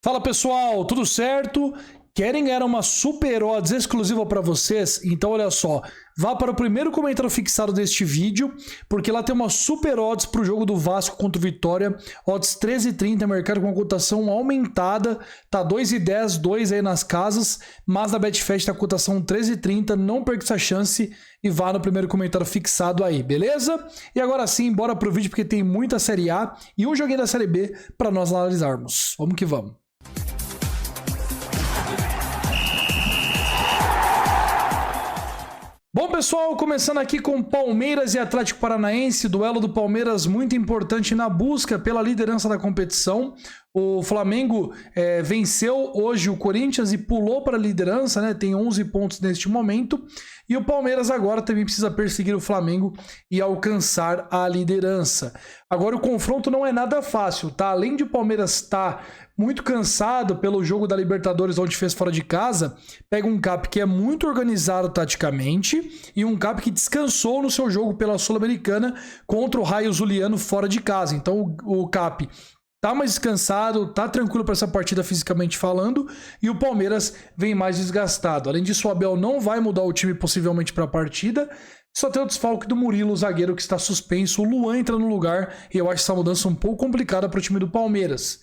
Fala pessoal, tudo certo? Querem ganhar uma super odds exclusiva para vocês? Então olha só, vá para o primeiro comentário fixado deste vídeo, porque lá tem uma super odds para o jogo do Vasco contra o Vitória, odds 13,30, mercado com a cotação aumentada, tá 2,10, 2 aí nas casas, mas na Betfair tá a cotação 13,30, não perca essa chance e vá no primeiro comentário fixado aí, beleza? E agora sim, bora pro vídeo porque tem muita Série A e um joguinho da Série B para nós analisarmos. Vamos que vamos. Bom pessoal, começando aqui com Palmeiras e Atlético Paranaense, duelo do Palmeiras muito importante na busca pela liderança da competição. O Flamengo venceu hoje o Corinthians e pulou para a liderança, né? Tem 11 pontos neste momento. E o Palmeiras agora também precisa perseguir o Flamengo e alcançar a liderança. Agora o confronto não é nada fácil, tá? Além de o Palmeiras estar muito cansado pelo jogo da Libertadores onde fez fora de casa, pega um CAP que é muito organizado taticamente e um CAP que descansou no seu jogo pela Sul-Americana contra o Raio Zuliano fora de casa. Então o CAP tá mais descansado, tá tranquilo para essa partida fisicamente falando, e o Palmeiras vem mais desgastado. Além disso, o Abel não vai mudar o time possivelmente para a partida, só tem o desfalque do Murilo, o zagueiro que está suspenso. O Luan entra no lugar e eu acho essa mudança um pouco complicada para o time do Palmeiras.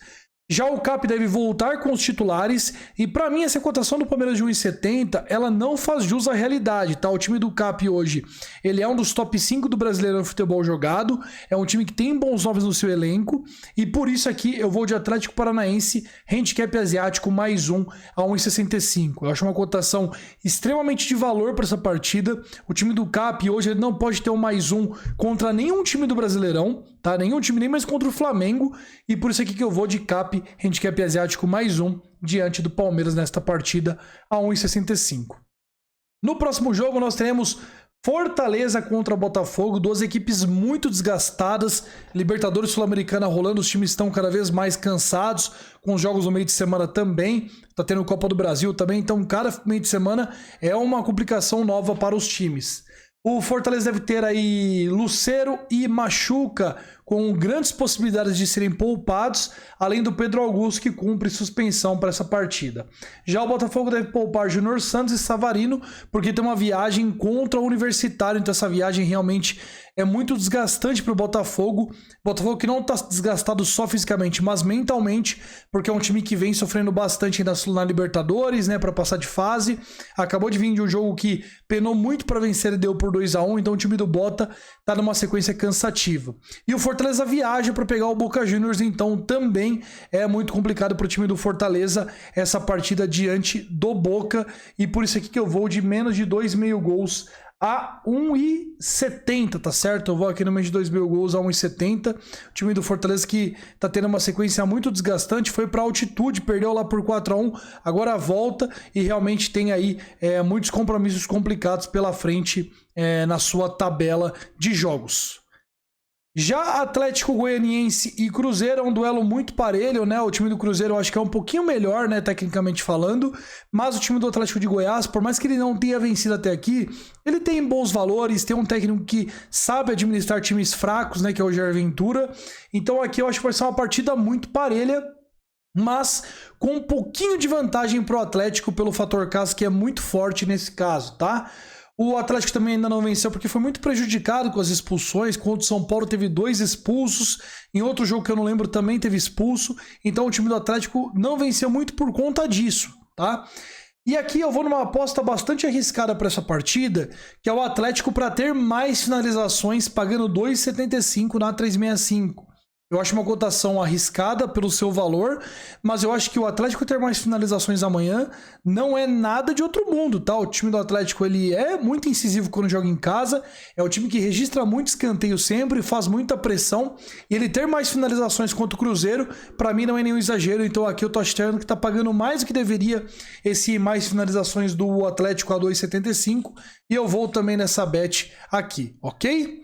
Já o CAP deve voltar com os titulares e para mim essa cotação do Palmeiras de 1,70 ela não faz jus à realidade, tá? O time do CAP hoje, ele é um dos top 5 do Brasileirão Futebol jogado, é um time que tem bons nomes no seu elenco e por isso aqui eu vou de Atlético Paranaense, handicap asiático mais 1 a 1,65. Eu acho uma cotação extremamente de valor para essa partida. O time do CAP hoje ele não pode ter um mais 1 contra nenhum time do Brasileirão, tá? Nenhum time, nem mais contra o Flamengo, e por isso aqui que eu vou de CAP, handicap asiático mais 1 diante do Palmeiras nesta partida a 1,65. No próximo jogo nós teremos Fortaleza contra Botafogo, duas equipes muito desgastadas, Libertadores Sul-Americana rolando, os times estão cada vez mais cansados, com os jogos no meio de semana também, tá tendo Copa do Brasil também, então cada meio de semana é uma complicação nova para os times. O Fortaleza deve ter aí Lucero e Machuca, com grandes possibilidades de serem poupados, além do Pedro Augusto, que cumpre suspensão para essa partida. Já o Botafogo deve poupar Júnior Santos e Savarino, porque tem uma viagem contra o Universitário, então essa viagem realmente é muito desgastante para o Botafogo. Botafogo que não está desgastado só fisicamente, mas mentalmente, porque é um time que vem sofrendo bastante na Libertadores, né, para passar de fase. Acabou de vir de um jogo que penou muito para vencer e deu por 2-1, então o time do Bota está numa sequência cansativa. E o Fortaleza viaja para pegar o Boca Juniors, então também é muito complicado para o time do Fortaleza essa partida diante do Boca, e por isso aqui que eu vou de menos de 2,5 gols a 1,70, tá certo? Eu vou aqui no meio de 2,5 gols a 1,70. O time do Fortaleza que tá tendo uma sequência muito desgastante, foi pra altitude, perdeu lá por 4-1, agora volta e realmente tem aí muitos compromissos complicados pela frente na sua tabela de jogos. Já Atlético Goianiense e Cruzeiro é um duelo muito parelho, né? O time do Cruzeiro eu acho que é um pouquinho melhor, né, tecnicamente falando, mas o time do Atlético de Goiás, por mais que ele não tenha vencido até aqui, ele tem bons valores, tem um técnico que sabe administrar times fracos, né, que é o Jair Ventura. Então aqui eu acho que vai ser uma partida muito parelha, mas com um pouquinho de vantagem pro Atlético pelo fator casa, que é muito forte nesse caso, tá? O Atlético também ainda não venceu porque foi muito prejudicado com as expulsões. Contra o São Paulo teve 2 expulsos. Em outro jogo que eu não lembro também teve expulso. Então o time do Atlético não venceu muito por conta disso, tá? E aqui eu vou numa aposta bastante arriscada para essa partida, que é o Atlético para ter mais finalizações, pagando 2,75 na 365. Eu acho uma cotação arriscada pelo seu valor, mas eu acho que o Atlético ter mais finalizações amanhã não é nada de outro mundo, tá? O time do Atlético ele é muito incisivo quando joga em casa, é o time que registra muito escanteio sempre, faz muita pressão, e ele ter mais finalizações contra o Cruzeiro, para mim não é nenhum exagero, então aqui eu tô achando que tá pagando mais do que deveria esse mais finalizações do Atlético a 2,75, e eu vou também nessa bet aqui, ok?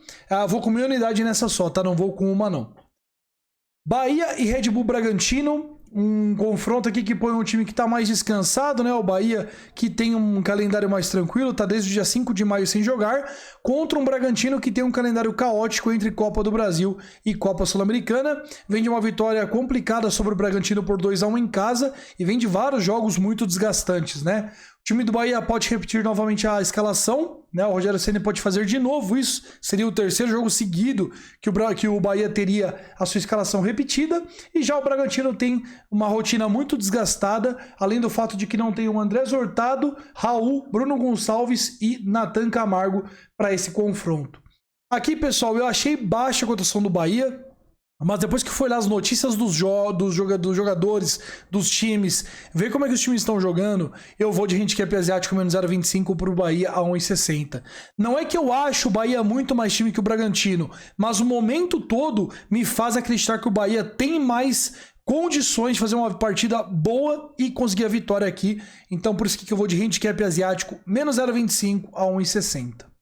Vou com minha unidade nessa só, tá? Não vou com uma não. Bahia e Red Bull Bragantino, um confronto aqui que põe um time que está mais descansado, né? O Bahia, que tem um calendário mais tranquilo, está desde o dia 5 de maio sem jogar, contra um Bragantino que tem um calendário caótico entre Copa do Brasil e Copa Sul-Americana. Vem de uma vitória complicada sobre o Bragantino por 2-1 em casa e vem de vários jogos muito desgastantes, né? O time do Bahia pode repetir novamente a escalação, né? O Rogério Ceni pode fazer de novo isso. Seria o terceiro jogo seguido que o Bahia teria a sua escalação repetida. E já o Bragantino tem uma rotina muito desgastada, além do fato de que não tem o Andrés Hurtado, Raul, Bruno Gonçalves e Nathan Camargo para esse confronto. Aqui, pessoal, eu achei baixa a cotação do Bahia. Mas depois que foi lá as notícias dos jogadores, dos times, ver como é que os times estão jogando, eu vou de handicap asiático menos 0,25 para o Bahia a 1,60. Não é que eu acho o Bahia muito mais time que o Bragantino, mas o momento todo me faz acreditar que o Bahia tem mais condições de fazer uma partida boa e conseguir a vitória aqui. Então por isso que eu vou de handicap asiático menos 0,25 a 1,60.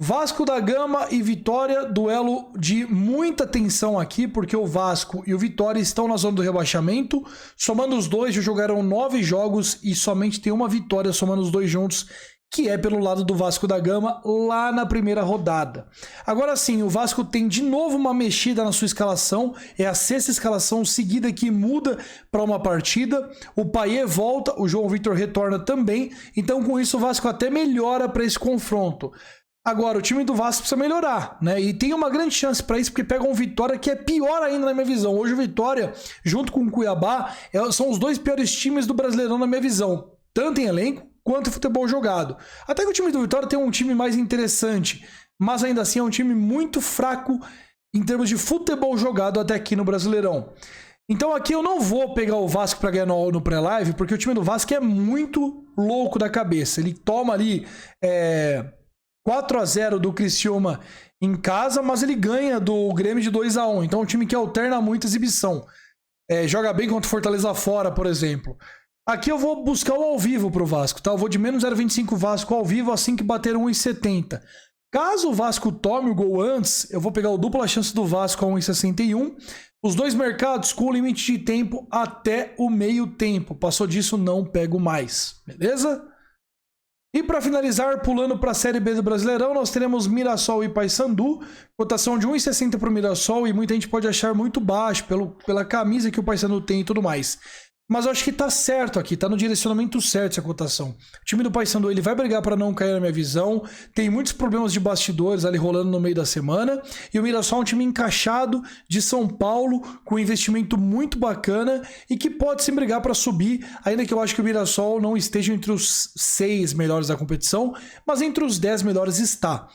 Vasco da Gama e Vitória, duelo de muita tensão aqui, porque o Vasco e o Vitória estão na zona do rebaixamento. Somando os dois, já jogaram 9 jogos e somente tem uma vitória somando os dois juntos, que é pelo lado do Vasco da Gama, lá na primeira rodada. Agora sim, o Vasco tem de novo uma mexida na sua escalação, é a 6ª escalação seguida que muda para uma partida. O Payet volta, o João Vitor retorna também, então com isso o Vasco até melhora para esse confronto. Agora, o time do Vasco precisa melhorar, né? E tem uma grande chance para isso, porque pega um Vitória que é pior ainda na minha visão. Hoje o Vitória, junto com o Cuiabá, são os dois piores times do Brasileirão na minha visão. Tanto em elenco, quanto em futebol jogado. Até que o time do Vitória tem um time mais interessante, mas ainda assim é um time muito fraco em termos de futebol jogado até aqui no Brasileirão. Então aqui eu não vou pegar o Vasco para ganhar no pré-live, porque o time do Vasco é muito louco da cabeça. Ele toma ali 4-0 do Criciúma em casa, mas ele ganha do Grêmio de 2-1. Então é um time que alterna muito a exibição. Joga bem contra o Fortaleza fora, por exemplo. Aqui eu vou buscar o ao vivo pro Vasco, tá? Eu vou de menos 0,25 Vasco ao vivo assim que bater 1,70. Caso o Vasco tome o gol antes, eu vou pegar o dupla chance do Vasco a 1,61. Os dois mercados com limite de tempo até o meio tempo. Passou disso, não pego mais. Beleza? E para finalizar, pulando para a Série B do Brasileirão, nós teremos Mirassol e Paysandu, cotação de 1,60 para o Mirassol, e muita gente pode achar muito baixo pela camisa que o Paysandu tem e tudo mais. Mas eu acho que tá certo aqui, tá no direcionamento certo essa cotação. O time do Paysandu, ele vai brigar para não cair na minha visão, tem muitos problemas de bastidores ali rolando no meio da semana, e o Mirassol é um time encaixado de São Paulo, com um investimento muito bacana, e que pode sim brigar para subir, ainda que eu acho que o Mirassol não esteja entre os 6 melhores da competição, mas entre os 10 melhores está.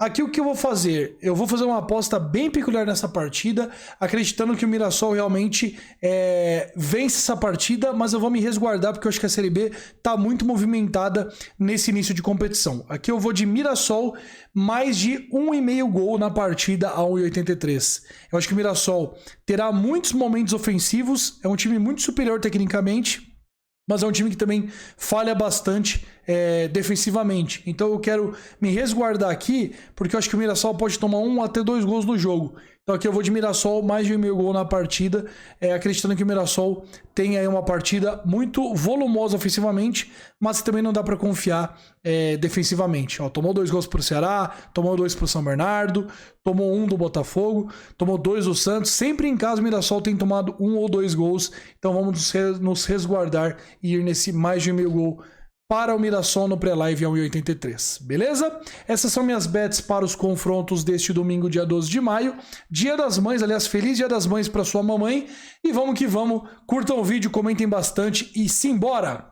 Aqui o que eu vou fazer? Eu vou fazer uma aposta bem peculiar nessa partida, acreditando que o Mirassol realmente vence essa partida, mas eu vou me resguardar porque eu acho que a Série B está muito movimentada nesse início de competição. Aqui eu vou de Mirassol, mais de 1,5 gol na partida a 1,83. Eu acho que o Mirassol terá muitos momentos ofensivos, é um time muito superior tecnicamente, mas é um time que também falha bastante defensivamente. Então eu quero me resguardar aqui, porque eu acho que o Mirassol pode tomar 1 até 2 gols no jogo. Então aqui eu vou de Mirassol, mais de 1,5 gol na partida, acreditando que o Mirassol tem aí uma partida muito volumosa ofensivamente, mas também não dá para confiar defensivamente. Ó, tomou 2 gols pro Ceará, tomou 2 pro São Bernardo, tomou 1 do Botafogo, tomou 2 do Santos. Sempre em casa o Mirassol tem tomado 1 ou 2 gols, então vamos nos resguardar e ir nesse mais de 1,5 gol para o Mirassol no pré-live a 1,83. Beleza? Essas são minhas bets para os confrontos deste domingo, dia 12 de maio. Dia das Mães, aliás, feliz Dia das Mães para sua mamãe. E vamos que vamos. Curtam o vídeo, comentem bastante e simbora!